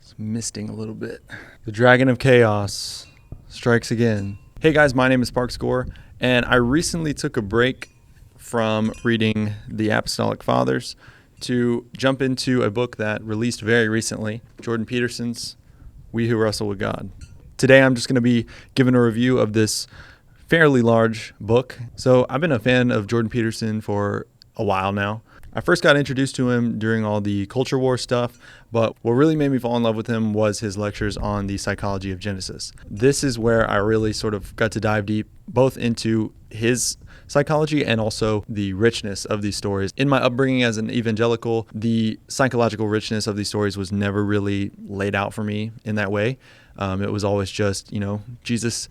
It's misting a little bit. The Dragon of Chaos strikes again. Hey guys, my name is Gore, and I recently took a break from reading the Apostolic Fathers to jump into a book that released very recently, Jordan Peterson's We Who Wrestle with God. Today I'm just going to be giving a review of this fairly large book. So I've been a fan of Jordan Peterson for a while now. I first got introduced to him during all the culture war stuff, but what really made me fall in love with him was his lectures on the psychology of Genesis. This is where I really sort of got to dive deep, both into his psychology and also the richness of these stories. In my upbringing as an evangelical, the psychological richness of these stories was never really laid out for me in that way. It was always just, Jesus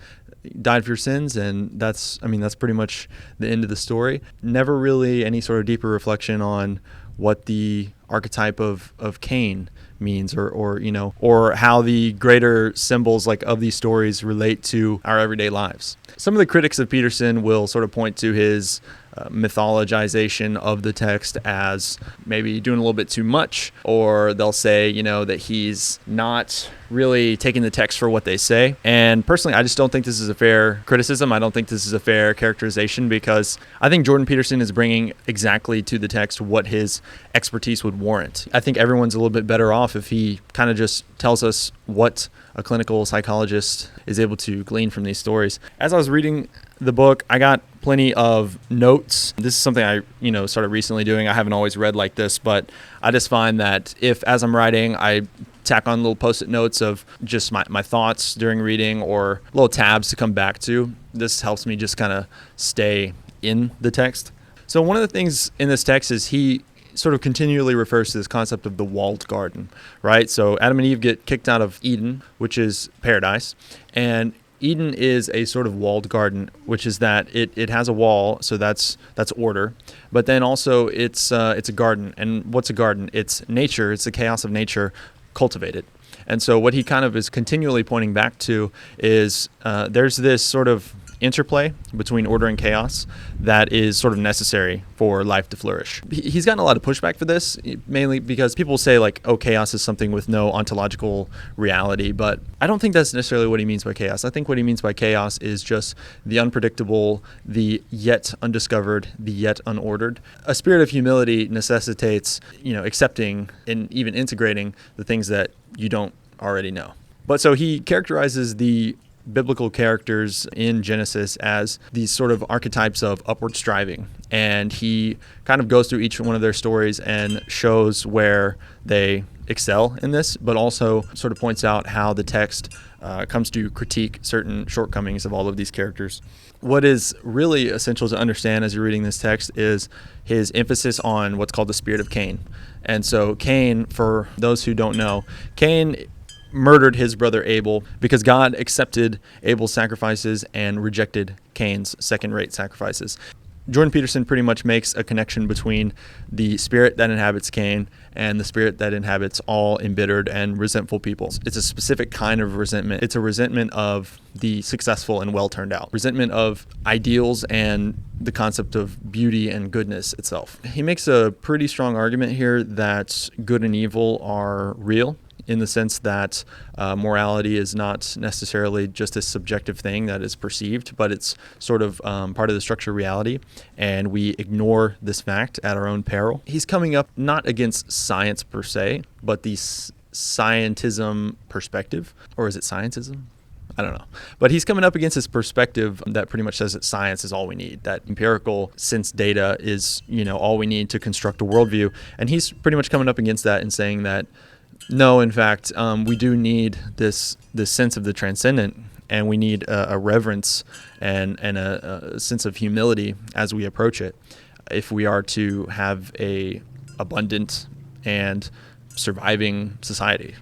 died for your sins, and that's pretty much the end of the story. Never really any sort of deeper reflection on what the archetype of Cain means, or how the greater symbols of these stories relate to our everyday lives. Some of the critics of Peterson will sort of point to his mythologization of the text as maybe doing a little bit too much, or they'll say, that he's not really taking the text for what they say. And personally, I just don't think this is a fair criticism. I don't think this is a fair characterization, because I think Jordan Peterson is bringing exactly to the text what his expertise would warrant. I think everyone's a little bit better off if he kind of just tells us what a clinical psychologist is able to glean from these stories. As I was reading the book, I got plenty of notes. This is something I, started recently doing. I haven't always read like this, but I just find that if, as I'm writing, I tack on little post-it notes of just my thoughts during reading, or little tabs to come back to, this helps me just kind of stay in the text. So one of the things in this text is he sort of continually refers to this concept of the Walt Garden, right? So Adam and Eve get kicked out of Eden, which is paradise, and Eden is a sort of walled garden, which is that it has a wall, so that's order. But then also it's a garden. And what's a garden? It's nature. It's the chaos of nature cultivated. And so what he kind of is continually pointing back to is there's this sort of interplay between order and chaos that is sort of necessary for life to flourish. He's gotten a lot of pushback for this, mainly because people say chaos is something with no ontological reality, but I don't think that's necessarily what he means by chaos. I think what he means by chaos is just the unpredictable, the yet undiscovered, the yet unordered. A spirit of humility necessitates, accepting and even integrating the things that you don't already know. But so he characterizes the biblical characters in Genesis as these sort of archetypes of upward striving. And he kind of goes through each one of their stories and shows where they excel in this, but also sort of points out how the text comes to critique certain shortcomings of all of these characters. What is really essential to understand as you're reading this text is his emphasis on what's called the spirit of Cain. And so Cain, for those who don't know, Cain murdered his brother Abel because God accepted Abel's sacrifices and rejected Cain's second-rate sacrifices. Jordan Peterson pretty much makes a connection between the spirit that inhabits Cain and the spirit that inhabits all embittered and resentful people. It's a specific kind of resentment. It's a resentment of the successful and well turned out. Resentment of ideals and the concept of beauty and goodness itself. He makes a pretty strong argument here that good and evil are real, in the sense that morality is not necessarily just a subjective thing that is perceived, but it's sort of part of the structure of reality, and we ignore this fact at our own peril. He's coming up not against science per se, but the scientism perspective. Or is it scientism? I don't know. But he's coming up against this perspective that pretty much says that science is all we need, that empirical sense data is, all we need to construct a worldview. And he's pretty much coming up against that and saying that no, in fact, we do need this sense of the transcendent, and we need a reverence and a sense of humility as we approach it, if we are to have a abundant and surviving society.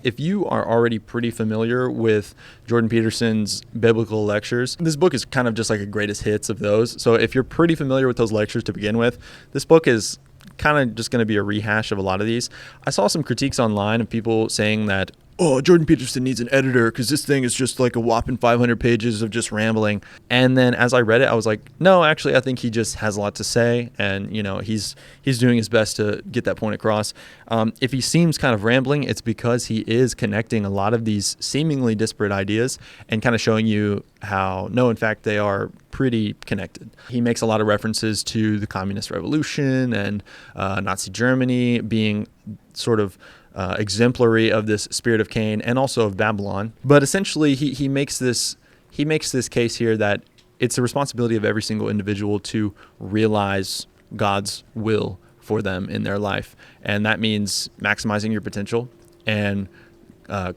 If you are already pretty familiar with Jordan Peterson's biblical lectures, this book is kind of just like a greatest hits of those. So if you're pretty familiar with those lectures to begin with, this book is kind of just going to be a rehash of a lot of these. I saw some critiques online of people saying that oh, Jordan Peterson needs an editor because this thing is just like a whopping 500 pages of just rambling. And then as I read it, I was like, no, actually, I think he just has a lot to say. And, he's doing his best to get that point across. If he seems kind of rambling, it's because he is connecting a lot of these seemingly disparate ideas and kind of showing you how, no, in fact, they are pretty connected. He makes a lot of references to the communist revolution and Nazi Germany being sort of exemplary of this spirit of Cain and also of Babylon. But essentially, he makes this case here that it's the responsibility of every single individual to realize God's will for them in their life. And that means maximizing your potential and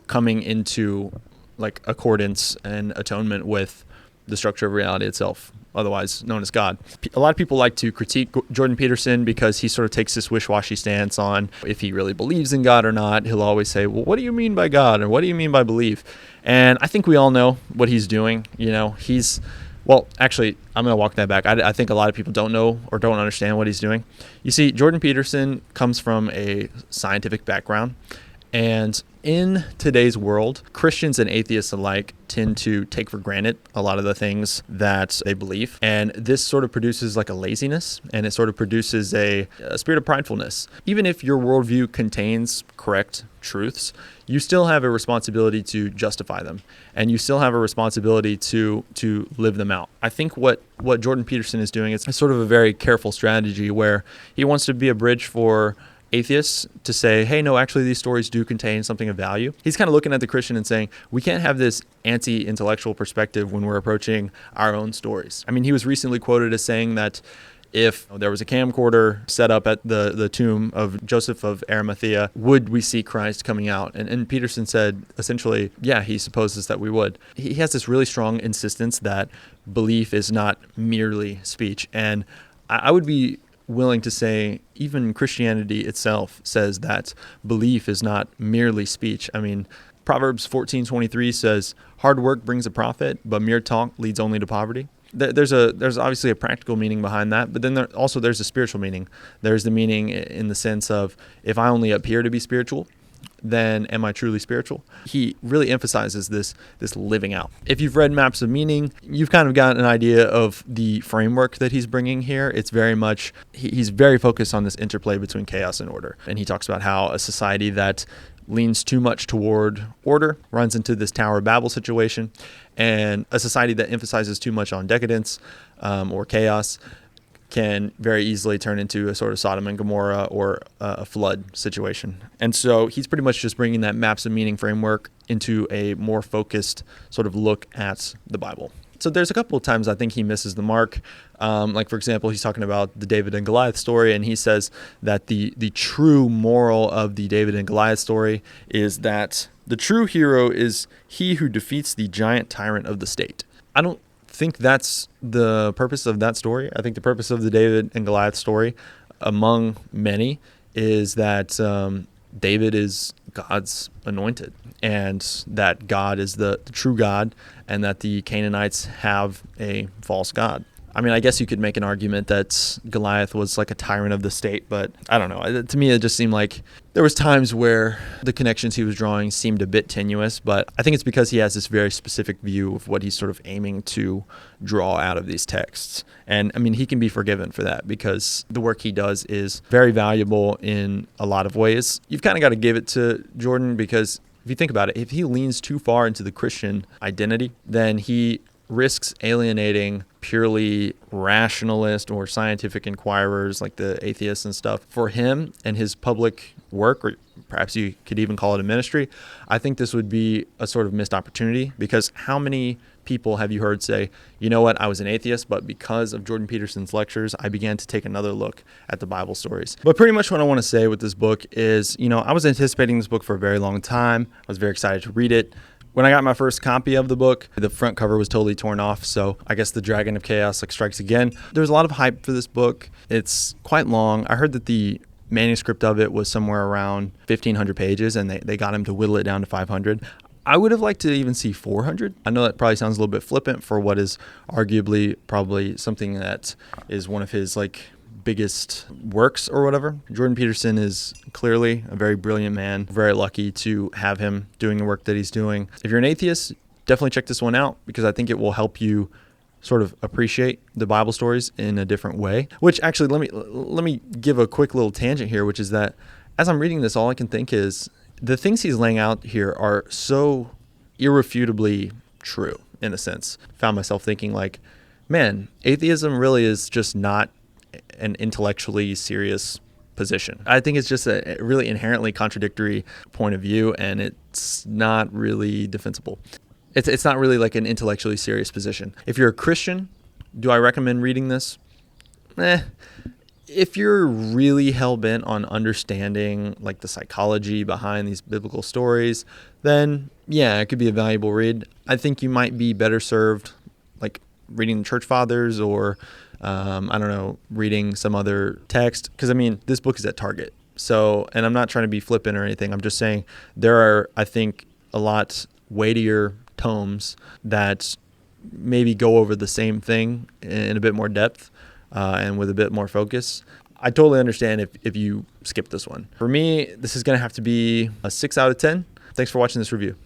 coming into like accordance and atonement with the structure of reality itself, otherwise known as God. A lot of people like to critique Jordan Peterson because he sort of takes this wish-washy stance on if he really believes in God or not. He'll always say, well, what do you mean by God? Or what do you mean by belief? And I think we all know what he's doing. Well, actually, I'm going to walk that back. I think a lot of people don't know or don't understand what he's doing. You see, Jordan Peterson comes from a scientific background. And in today's world, Christians and atheists alike tend to take for granted a lot of the things that they believe. And this sort of produces like a laziness, and it sort of produces a spirit of pridefulness. Even if your worldview contains correct truths, you still have a responsibility to justify them, and you still have a responsibility to live them out. I think what Jordan Peterson is doing is sort of a very careful strategy where he wants to be a bridge for atheists to say, hey, no, actually these stories do contain something of value. He's kind of looking at the Christian and saying, we can't have this anti-intellectual perspective when we're approaching our own stories. I mean, he was recently quoted as saying that if there was a camcorder set up at the tomb of Joseph of Arimathea, would we see Christ coming out? And Peterson said, essentially, yeah, he supposes that we would. He has this really strong insistence that belief is not merely speech. And I would be willing to say even Christianity itself says that belief is not merely speech. I mean, Proverbs 14:23 says, hard work brings a profit, but mere talk leads only to poverty. There's obviously a practical meaning behind that, but then there's a spiritual meaning. There's the meaning in the sense of, if I only appear to be spiritual, then am I truly spiritual? He really emphasizes this living out. If you've read Maps of Meaning, you've kind of got an idea of the framework that he's bringing here. It's very much, he's very focused on this interplay between chaos and order. And he talks about how a society that leans too much toward order runs into this Tower of Babel situation, and a society that emphasizes too much on decadence or chaos can very easily turn into a sort of Sodom and Gomorrah or a flood situation. And so he's pretty much just bringing that Maps of Meaning framework into a more focused sort of look at the Bible. So there's a couple of times I think he misses the mark. Like, for example, he's talking about the David and Goliath story, and he says that the true moral of the David and Goliath story is that the true hero is he who defeats the giant tyrant of the state. I don't think that's the purpose of that story. I think the purpose of the David and Goliath story, among many, is that David is God's anointed, and that God is the true God, and that the Canaanites have a false god. I mean, I guess you could make an argument that Goliath was like a tyrant of the state, but I don't know. To me, it just seemed like there was times where the connections he was drawing seemed a bit tenuous, but I think it's because he has this very specific view of what he's sort of aiming to draw out of these texts. And I mean, he can be forgiven for that because the work he does is very valuable in a lot of ways. You've kind of got to give it to Jordan because if you think about it, if he leans too far into the Christian identity, then he risks alienating purely rationalist or scientific inquirers like the atheists and stuff. For him and his public work, or perhaps you could even call it a ministry, I think this would be a sort of missed opportunity, because how many people have you heard say, you know what, I was an atheist, but because of Jordan Peterson's lectures, I began to take another look at the Bible stories. But pretty much what I want to say with this book is, I was anticipating this book for a very long time. I was very excited to read it. When I got my first copy of the book, the front cover was totally torn off, so I guess the Dragon of Chaos strikes again. There's a lot of hype for this book. It's quite long. I heard that the manuscript of it was somewhere around 1,500 pages, and they got him to whittle it down to 500. I would have liked to even see 400. I know that probably sounds a little bit flippant for what is arguably probably something that is one of his biggest works or whatever. Jordan Peterson is clearly a very brilliant man. Very lucky to have him doing the work that he's doing. If you're an atheist, definitely check this one out because I think it will help you sort of appreciate the Bible stories in a different way. Which actually, let me give a quick little tangent here, which is that as I'm reading this, all I can think is the things he's laying out here are so irrefutably true in a sense. Found myself thinking like, man, atheism really is just not an intellectually serious position. I think it's just a really inherently contradictory point of view, and it's not really defensible. It's not really like an intellectually serious position. If you're a Christian, do I recommend reading this? If you're really hell-bent on understanding like the psychology behind these biblical stories, then yeah, it could be a valuable read. I think you might be better served like reading the church fathers or reading some other text. Because I mean, this book is at Target. So, and I'm not trying to be flippant or anything. I'm just saying there are, I think, a lot weightier tomes that maybe go over the same thing in a bit more depth and with a bit more focus. I totally understand if you skip this one. For me, this is going to have to be a 6 out of 10. Thanks for watching this review.